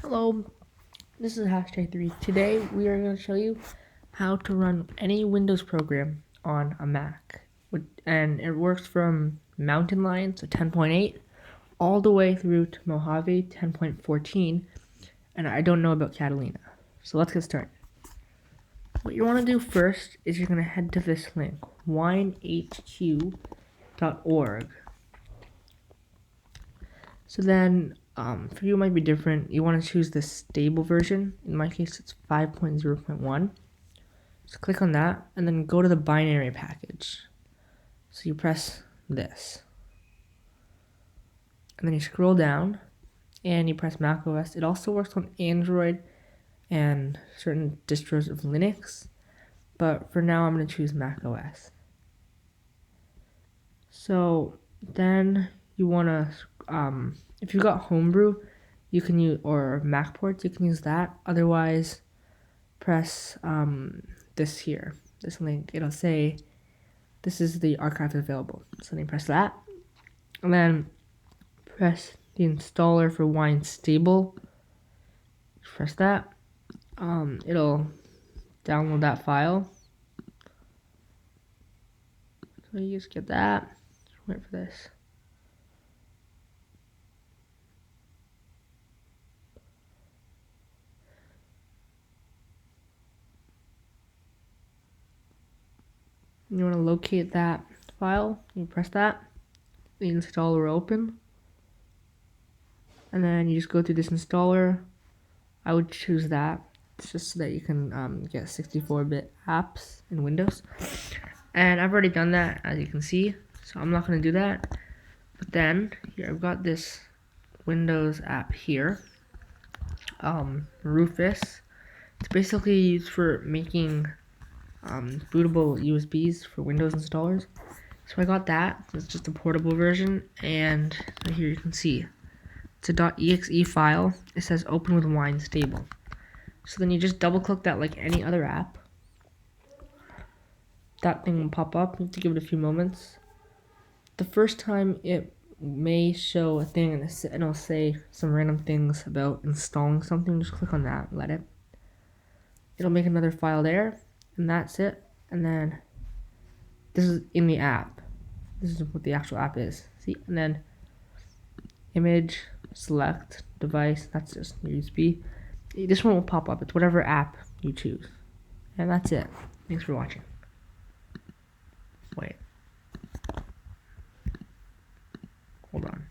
Hello, this is #3. Today we are going to show you how to run any Windows program on a Mac. And it works from Mountain Lion, so 10.8, all the way through to Mojave 10.14, and I don't know about Catalina. So let's get started. What you want to do first is you're going to head to this link, winehq.org. So then, for you it might be different. You want to choose the stable version. In my case, it's 5.0.1. So click on that, and then go to the binary package. So you press this. And then you scroll down, and you press macOS. It also works on Android and certain distros of Linux. But for now, I'm going to choose macOS. So then you want to, if you got Homebrew, you can use, or MacPorts, you can use that. Otherwise, press this here, this link. It'll say this is the archive available. So then you press that, and then press the installer for Wine Stable. Press that. It'll download that file. So you just get that. Wait for this. You want to locate that file. You press that. The installer will open. And then you just go through this installer. I would choose that. It's just so that you can get 64-bit apps in Windows. And I've already done that, as you can see. So I'm not going to do that. But then, here I've got this Windows app here. Rufus. It's basically used for making bootable USBs for Windows installers. So I got that. It's just a portable version. And here you can see. It's a .exe file. It says open with Wine Stable. So then you just double click that like any other app. That thing will pop up. You have to give it a few moments. The first time it may show a thing and it'll say some random things about installing something. Just click on that, let it. It'll make another file there, and that's it. And then this is in the app. This is what the actual app is. See? And then image, select, device, that's just your USB. This one will pop up. It's whatever app you choose. And that's it. Thanks for watching. Wait. Hold on.